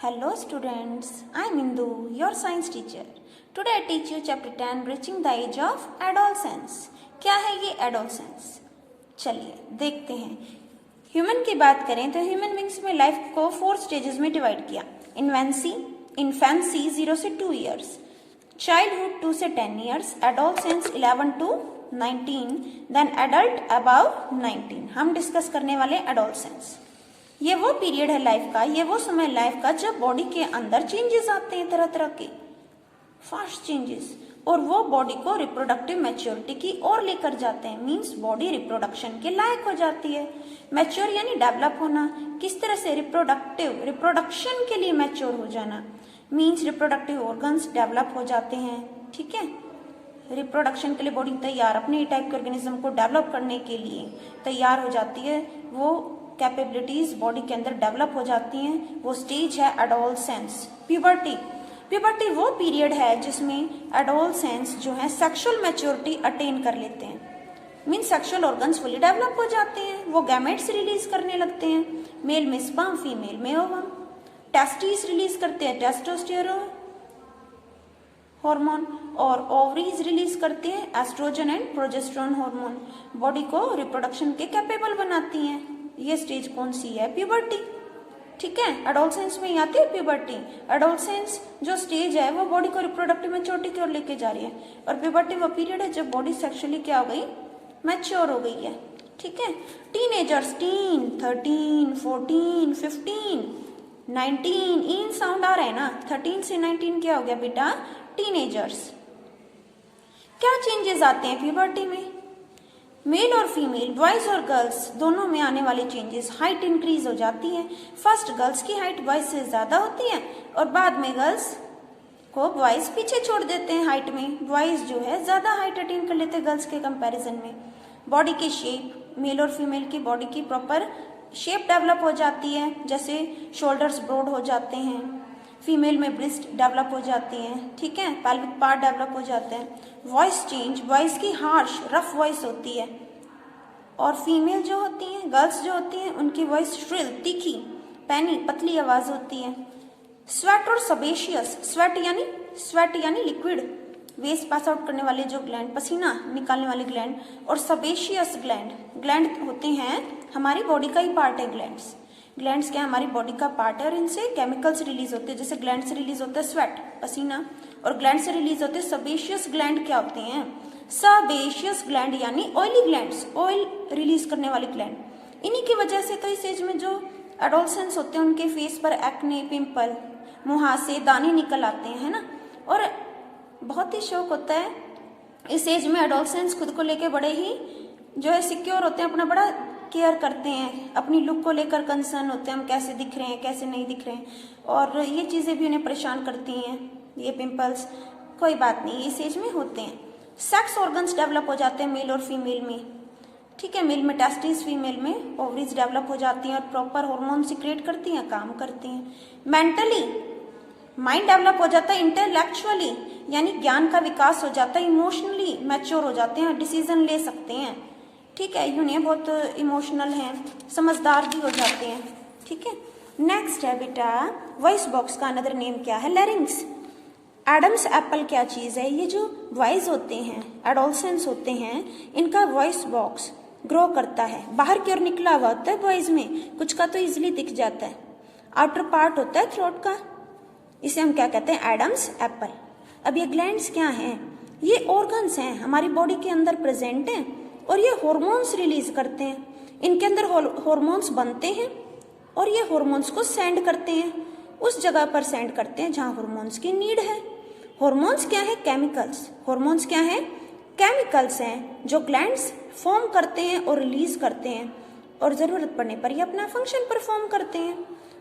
Hello students, I am Indu, your science teacher. Today I teach you chapter 10 reaching the age of adolescence. क्या है ये adolescence? चलिए देखते हैं. Human की बात करें तो ह्यूमन बींग्स में लाइफ को 4 स्टेजेस में डिवाइड किया. इन्फेंसी 0 से 2 ईयर्स, चाइल्डहुड 2 से 10 years, adolescence 11 to 19, then adult above 19. हम डिस्कस करने वाले एडोलसेंस. ये वो पीरियड है लाइफ का, ये वो समय लाइफ का जब बॉडी के अंदर चेंजेस आते हैं, तरह तरह के फास्ट चेंजेस, और वो बॉडी को रिप्रोडक्टिव मैच्योरिटी की ओर लेकर जाते हैं. मींस बॉडी रिप्रोडक्शन के लायक हो जाती है. मैच्योर यानी डेवलप होना. किस तरह से? रिप्रोडक्शन के लिए मैच्योर हो जाना. मींस रिप्रोडक्टिव ऑर्गन्स डेवलप हो जाते हैं. ठीक है, रिप्रोडक्शन के लिए बॉडी तैयार, अपने टाइप के ऑर्गेनिज्म को डेवलप करने के लिए तैयार हो जाती है. वो कैपेबिलिटीज बॉडी के अंदर डेवलप हो जाती हैं. वो स्टेज है एडोलसेंस. प्यूबर्टी वो पीरियड है जिसमें एडोलसेंस जो है सेक्सुअल मैच्योरिटी अटेन कर लेते हैं. Mean sexual organs fully develop हो जाते हैं. वो गैमेट्स रिलीज करने लगते हैं. मेल में स्पर्म, फीमेल में ओवम. टेस्टिस रिलीज करते हैं टेस्टोस्टेरोन हार्मोन, और ओवरीज रिलीज करते हैं oestrogen and progesterone hormone. Body को रिप्रोडक्शन के कैपेबल बनाती हैं. ये स्टेज कौन सी है? प्यूबर्टी. ठीक है, एडोलसेंस में ही आती है प्यूबर्टी. एडोलसेंस जो स्टेज है वो बॉडी को रिप्रोडक्टिव मैच्योरिटी की ओर लेके जा रही है, और प्यूबर्टी वो पीरियड है जब बॉडी सेक्सुअली क्या हो गई? मैच्योर हो गई है. ठीक है, टीनेजर्स 13, 14, 15, 19, इन साउंड आ रहा है ना. 13 से 19 क्या हो गया बेटा? टीनेजर्स. क्या चेंजेस आते हैं प्यूबर्टी में? मेल और फीमेल, बॉयज और गर्ल्स दोनों में आने वाले चेंजेस. हाइट इंक्रीज हो जाती है. फर्स्ट गर्ल्स की हाइट बॉयज से ज्यादा होती है, और बाद में गर्ल्स को बॉयज पीछे छोड़ देते हैं हाइट में. बॉयज जो है ज्यादा हाइट अटेन कर लेते हैं गर्ल्स के कंपैरिजन में. बॉडी की शेप, मेल और फीमेल की बॉडी की प्रॉपर शेप डेवलप हो जाती है. जैसे शोल्डर्स ब्रॉड हो जाते हैं, फीमेल में ब्रिस्ट डेवलप हो जाती हैं. ठीक है, पेल्विक पार्ट डेवलप हो जाते हैं. वॉइस चेंज, वॉइस की हार्श रफ वॉइस होती है, और फीमेल जो होती हैं, गर्ल्स जो होती हैं, उनकी वॉइस श्रिल, तीखी, पैनी, पतली आवाज होती है. स्वेट और सबेशियस. स्वेट यानी लिक्विड, वेस्ट पास आउट करने वाले जो ग्लैंड, पसीना निकालने वाले ग्लैंड, और सबेशियस ग्लैंड होते हैं हमारी बॉडी का ही पार्ट है. ग्लैंड्स क्या हमारी बॉडी का पार्ट है, और इनसे केमिकल्स रिलीज होते हैं. जैसे ग्लैंड से रिलीज होता है स्वेट, पसीना, और ग्लैंड से रिलीज होते हैं सबेशियस ग्लैंड. क्या होते हैं? सबेशियस ग्लैंड यानी ऑयली ग्लैंड्स, ऑयल रिलीज करने वाले ग्लैंड. इन्हीं की वजह से तो इस एज में जो एडोलसेंस होते हैं उनके फेस पर एक्ने, पिंपल, मुहासे, दाने निकल आते हैं, है ना. और बहुत ही शौक होता है इस एज में. एडोलसेंस खुद को लेके बड़े ही जो है सिक्योर होते हैं, अपना बड़ा केयर करते हैं, अपनी लुक को लेकर कंसर्न होते हैं, हम कैसे दिख रहे हैं, कैसे नहीं दिख रहे हैं, और ये चीजें भी उन्हें परेशान करती हैं. ये पिंपल्स कोई बात नहीं, इस एज में होते हैं. सेक्स ऑर्गन्स डेवलप हो जाते हैं मेल और फीमेल में. ठीक है, मेल में टेस्टिस, फीमेल में ओवरीज डेवलप हो जाती हैं, और प्रॉपर हार्मोन सिक्रेट करती हैं, काम करती हैं. मेंटली माइंड डेवलप हो जाता है. इंटेलेक्चुअली यानी ज्ञान का विकास हो जाता है. इमोशनली मैच्योर हो जाते हैं, डिसीजन ले सकते हैं. ठीक है, यूनियन बहुत इमोशनल हैं, समझदार भी हो जाते हैं. ठीक है, नेक्स्ट है बेटा वॉइस बॉक्स का अनदर नेम क्या है? लैरिंक्स. एडम्स एप्पल क्या चीज है? ये जो वॉइस होते हैं, एडोलसेंस होते हैं, इनका वॉइस बॉक्स ग्रो करता है, बाहर की ओर निकला हुआ होता है. वॉइस में कुछ का तो इजिली दिख जाता है. आउटर पार्ट होता है थ्रोट का, इसे हम क्या कहते हैं? Adam's apple. अब ये ग्लैंड्स क्या हैं? ये ऑर्गन्स हैं, हमारी बॉडी के अंदर प्रेजेंट हैं, और ये हार्मोन्स रिलीज करते हैं. इनके अंदर हार्मोन्स बनते हैं, और ये हार्मोन्स को सेंड करते हैं, उस जगह पर सेंड करते हैं जहां हार्मोन्स की नीड है. हार्मोन्स क्या है? केमिकल्स. हार्मोन्स क्या है? केमिकल्स हैं जो ग्लैंड्स फॉर्म करते हैं और रिलीज करते हैं, और जरूरत पड़ने पर ये अपना फंक्शन परफॉर्म करते हैं.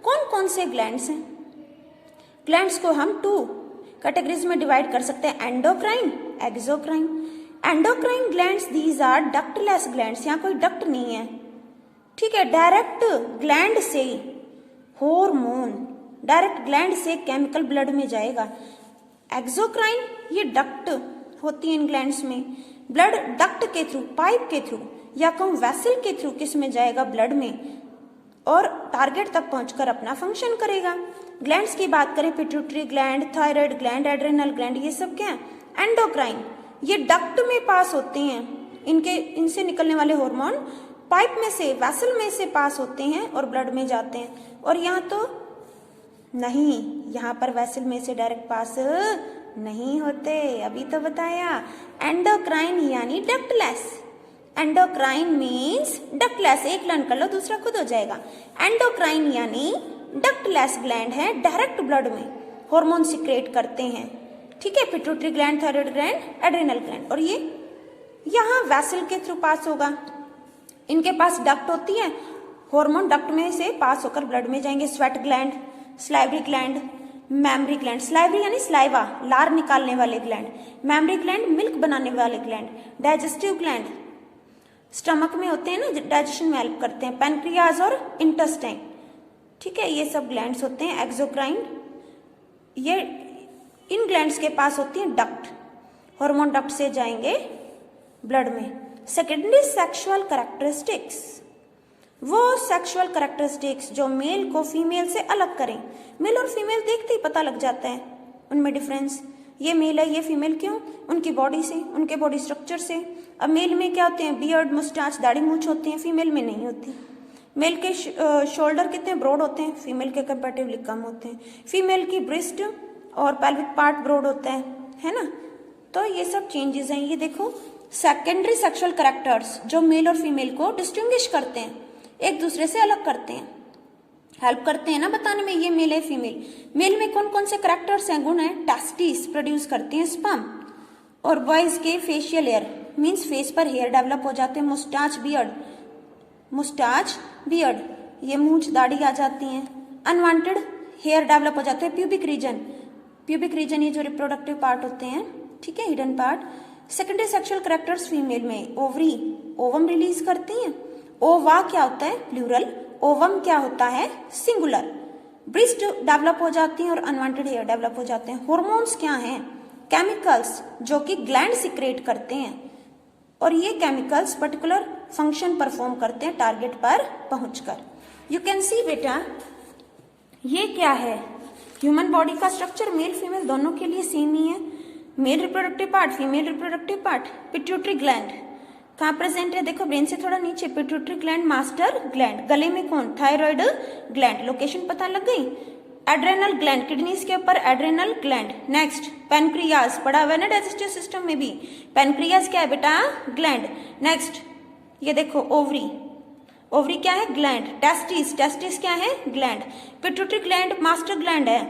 कौन कौन से ग्लैंड्स हैं? ग्लैंड्स को हम 2 कैटेगरीज में डिवाइड कर सकते हैं, endocrine, exocrine. Endocrine glands, these are ductless glands. यहाँ कोई डक्ट नहीं है. ठीक है, डायरेक्ट ग्लैंड से हार्मोन, डायरेक्ट ग्लैंड से केमिकल ब्लड में जाएगा. एक्सोक्राइन ये डक्ट होती है इन ग्लैंड्स में. ब्लड डक्ट के थ्रू, पाइप के थ्रू, या कहूं वेसल के थ्रू किस में जाएगा? ब्लड में, और टारगेट तक पहुंचकर अपना फंक्शन करेगा. ग्लैंड्स की बात करें, pituitary gland, thyroid gland, adrenal gland, ये सब क्या है? एंडोक्राइन। ये डक्ट में पास होते हैं, इनसे निकलने वाले हार्मोन पाइप में से, वेसल में से पास होते हैं और ब्लड में जाते हैं। और यहाँ तो नहीं, यहाँ पर वेसल में से डायरेक्ट पास नहीं होते, अभी तो बताया। एंडोक्राइन यानी डक्टलेस। एंडोक्राइन मीन्स डक्टलेस, एक लर्न कर लो दूसरा खुद हो जाएगा। एंडोक्राइन यानी डक्टलेस ग्लैंड है, डायरेक्ट ब्लड में हार्मोन सिक्रेट करते हैं, ठीक है। Pituitary gland, thyroid gland, adrenal gland. और ये यहाँ वेसल के थ्रू पास होगा, इनके पास डक्ट होती है, हार्मोन डक्ट में से पास होकर ब्लड में जाएंगे। Sweat gland, salivary gland, mammary gland. Salivary यानी स्लाइवा, लार निकालने वाले ग्लैंड। मैमरी ग्लैंड मिल्क बनाने वाले ग्लैंड। डाइजेस्टिव ग्लैंड स्टमक में होते हैं ना, डाइजेशन में हेल्प करते हैं। पैनक्रियाज और इंटेस्टाइन, ठीक है, ये सब ग्लैंड्स होते हैं। एक्सोक्राइन, ये इन ग्लैंड्स के पास होती है डक्ट, हार्मोन डक्ट से जाएंगे ब्लड में। सेकेंडरी सेक्सुअल कैरेक्टरिस्टिक्स, वो सेक्सुअल कैरेक्टरिस्टिक्स जो मेल को फीमेल से अलग करें। मेल और फीमेल देखते ही पता लग जाता है उनमें डिफरेंस, ये मेल है ये फीमेल, क्यों? उनकी बॉडी से, उनके बॉडी स्ट्रक्चर से। अब मेल में क्या होते हैं? बियर्ड, मुस्टाच, दाढ़ी मूंछ होती है, फीमेल में नहीं होती। मेल के शोल्डर कितने ब्रॉड होते हैं, फीमेल के कंपैरेटिवली कम होते हैं। फीमेल की ब्रेस्ट और पेल्विक पार्ट ब्रॉड होता है ना। तो ये सब चेंजेस हैं। ये देखो सेकेंडरी सेक्सुअल कैरेक्टर्स जो मेल और फीमेल को डिस्टिंग्विश करते हैं, एक दूसरे से अलग करते हैं, हेल्प करते हैं ना बताने में ये मेल है फीमेल। मेल में कौन कौन से कैरेक्टर्स हैं, गुण हैं? टेस्टिस प्रोड्यूस करते हैं स्पर्म, और बॉयज के फेशियल हेयर मीन्स फेस पर हेयर डेवलप हो जाते हैं। मुस्टाच, बियर्ड, मुस्टाच, बियर्ड, ये मूंछ दाढ़ी आ जाती है। अनवांटेड हेयर डेवलप हो जाते हैं। प्यूबिक रीजन, प्यूबिक रीजन ये जो रिप्रोडक्टिव पार्ट होते हैं, ठीक है, hidden part. Secondary sexual characters female में ओवरी, ओवम रिलीज करती हैं। ओवा क्या होता है? प्लूरल। ओवम क्या होता है? सिंगुलर। ब्रेस्ट डेवलप हो जाती हैं और अनवांटेड हेयर डेवलप हो जाते हैं। हॉर्मोन्स क्या हैं? केमिकल्स जो कि ग्लैंड सिक्रेट करते हैं, और ये केमिकल्स पर्टिकुलर फंक्शन परफॉर्म करते हैं टारगेट पर पहुंचकर। यू कैन सी बेटा, ये क्या है? ह्यूमन बॉडी का स्ट्रक्चर मेल फीमेल दोनों के लिए सेम ही है। Male reproductive part, female reproductive part. Pituitary gland कहाँ प्रेजेंट है? देखो ब्रेन से थोड़ा नीचे। Pituitary gland, master gland. गले में कौन? Thyroid gland. लोकेशन पता लग गई। एड्रेनल ग्लैंड, किडनीज के ऊपर एड्रेनल ग्लैंड। नेक्स्ट पैनक्रियाज, पढ़ा हुआ है ना डाइजेस्टिव सिस्टम में भी। पैनक्रियाज क्या है बेटा? ग्लैंड। नेक्स्ट ये देखो ओवरी, ओवरी क्या है? ग्लैंड। टेस्टिस, टेस्टिस क्या है? Gland. Pituitary gland master gland है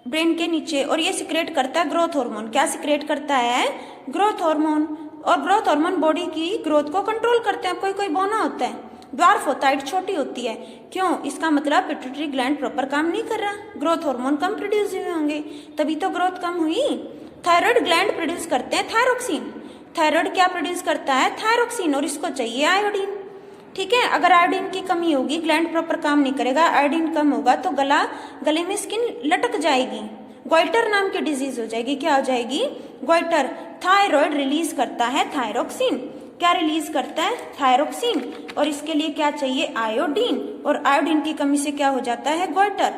ब्रेन के नीचे, और ये सिक्रेट करता है ग्रोथ हार्मोन। क्या सिक्रेट करता है? Growth hormone. और ग्रोथ हार्मोन बॉडी की ग्रोथ को कंट्रोल करते हैं। कोई कोई बौना होता है, ड्वार्फ होता है, छोटी होती है, क्यों? इसका मतलब पिट्यूटरी ग्लैंड प्रॉपर काम नहीं कर रहा, ग्रोथ हार्मोन कम प्रोड्यूस हुए होंगे, तभी तो ग्रोथ कम हुई। थायराइड ग्लैंड प्रोड्यूस करते हैं थायरोक्सिन। थायराइड क्या प्रोड्यूस करता है? थायरोक्सिन, और इसको चाहिए आयोडीन, ठीक है। अगर आयोडीन की कमी होगी, ग्लैंड प्रॉपर काम नहीं करेगा, आयोडीन कम होगा तो गले में स्किन लटक जाएगी, गोइटर नाम की डिजीज हो जाएगी। क्या हो जाएगी? गोइटर। थायराइड रिलीज करता है थायरोक्सिन। क्या रिलीज करता है? थायरोक्सिन। और इसके लिए क्या चाहिए? आयोडीन, और आयोडीन की कमी से क्या हो जाता है? गोइटर।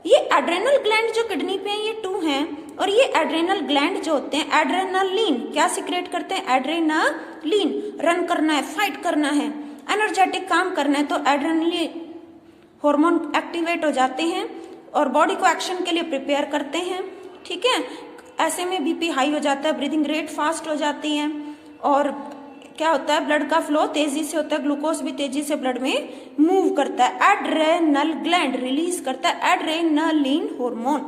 ये एड्रेनल ग्लैंड जो किडनी पे है, ये 2 हैं, और ये एड्रेनल ग्लैंड जो होते हैं एड्रेनलिन क्या सिक्रेट करते हैं? एड्रेनलिन। रन करना है, फाइट करना है, एनर्जेटिक काम करना है, तो एड्रेनलिन हार्मोन एक्टिवेट हो जाते हैं और बॉडी को एक्शन के लिए प्रिपेयर करते हैं, ठीक है। ऐसे में बीपी हाई हो जाता है, ब्रीदिंग रेट फास्ट हो जाती है, और क्या होता है? ब्लड का फ्लो तेजी से होता है, ग्लूकोज भी तेजी से ब्लड में मूव करता है। एड्रेनल ग्लैंड रिलीज करता है एड्रेनलिन हार्मोन।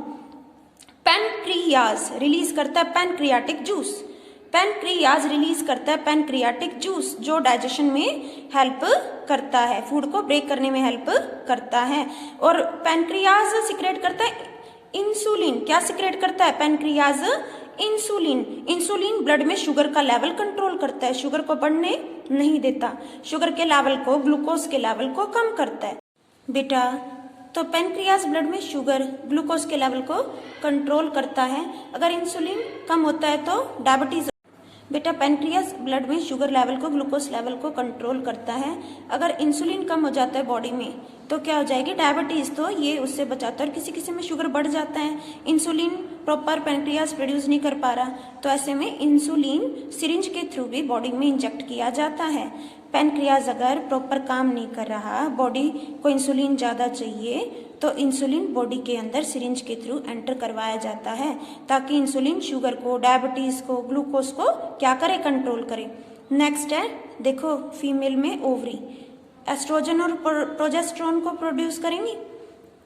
पैनक्रियाज रिलीज करता है पैनक्रियाटिक जूस। पैनक्रियाज रिलीज करता है पैनक्रियाटिक जूस, जो डाइजेशन में हेल्प करता है, फूड को ब्रेक करने में हेल्प करता है। और पैनक्रियाज सिक्रेट करता है इंसुलिन। क्या सिक्रेट करता है पैनक्रियाज? इंसुलिन। इंसुलिन ब्लड में शुगर का लेवल कंट्रोल करता है, शुगर को बढ़ने नहीं देता, शुगर के लेवल को, ग्लूकोज के लेवल को कम करता है बेटा। तो पैनक्रियाज ब्लड में शुगर, ग्लूकोज के लेवल को कंट्रोल करता है। अगर इंसुलिन कम होता है तो डायबिटीज। बेटा पेनक्रियास ब्लड में शुगर लेवल को, ग्लूकोज लेवल को कंट्रोल करता है। अगर इंसुलिन कम हो जाता है बॉडी में तो क्या हो जाएगी, डायबिटीज, तो ये उससे बचाता है। और किसी किसी में शुगर बढ़ जाता है, इंसुलिन प्रॉपर पेनक्रियास प्रोड्यूस नहीं कर पा रहा, तो ऐसे में इंसुलिन सिरिंज के थ्रू भी बॉडी में इंजेक्ट किया जाता है। पेनक्रियाज अगर प्रॉपर काम नहीं कर रहा, बॉडी को इंसुलिन ज़्यादा चाहिए, तो इंसुलिन बॉडी के अंदर सिरिंज के थ्रू एंटर करवाया जाता है ताकि इंसुलिन शुगर को, डायबिटीज को, ग्लूकोज को क्या करे, कंट्रोल करे। नेक्स्ट है, देखो फीमेल में ओवरी एस्ट्रोजन और प्रोजेस्टेरोन को प्रोड्यूस करेंगी।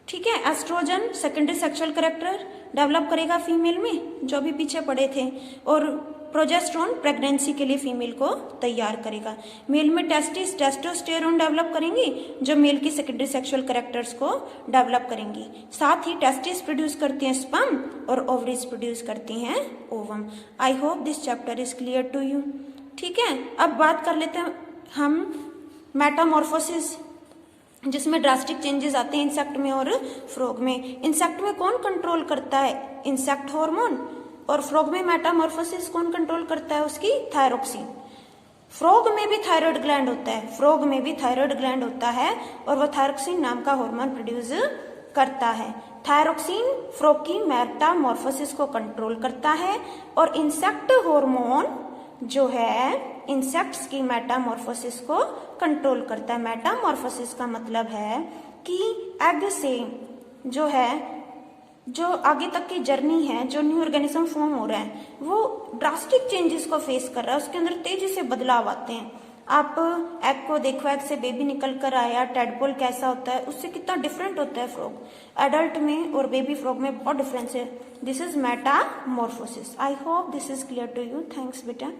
ठीक है, oestrogen secondary sexual character develop करेगा फीमेल में, जो भी पीछे पड़े थे, और प्रोजेस्टेरोन प्रेगनेंसी के लिए फीमेल को तैयार करेगा। मेल में टेस्टोस्टेरोन डेवलप करेंगी, जो मेल की सेकेंडरी सेक्सुअल कैरेक्टर्स को डेवलप करेंगी। साथ ही टेस्टिस प्रोड्यूस करती हैं स्पर्म और ओवरीज प्रोड्यूस करती हैं ovum. I hope this chapter is clear to you. ठीक है, अब बात कर लेते हैं हम मेटामॉर्फोसिस, जिसमें ड्रास्टिक चेंजेस आते हैं इंसेक्ट में और फ्रॉग में। इंसेक्ट में कौन कंट्रोल करता है, इंसेक्ट हार्मोन, और फ्रॉग में मेटामॉर्फोसिस कौन कंट्रोल करता है, उसकी थायरोक्सिन। फ्रॉग में भी थायराइड ग्लैंड होता है, फ्रॉग में भी थायराइड ग्लैंड होता है और वह थायरोक्सिन नाम का हार्मोन प्रोड्यूस करता है। थायरोक्सिन फ्रॉग की मेटामॉर्फोसिस को कंट्रोल करता है और इंसेक्ट हार्मोन जो है इंसेक्ट्स की मेटामॉर्फोसिस को कंट्रोल करता है। मेटामॉर्फोसिस का मतलब है कि एग से जो है, जो आगे तक की जर्नी है, जो न्यू ऑर्गेनिज्म फॉर्म हो रहा है, वो ड्रास्टिक चेंजेस को फेस कर रहा है, उसके अंदर तेजी से बदलाव आते हैं। आप एग को देखो, एग से बेबी निकल कर आया, टेडपोल कैसा होता है, उससे कितना डिफरेंट होता है फ्रॉग। एडल्ट में और बेबी फ्रॉग में बहुत डिफरेंस है। This is metamorphosis. I hope this is clear to you. Thanks बेटा।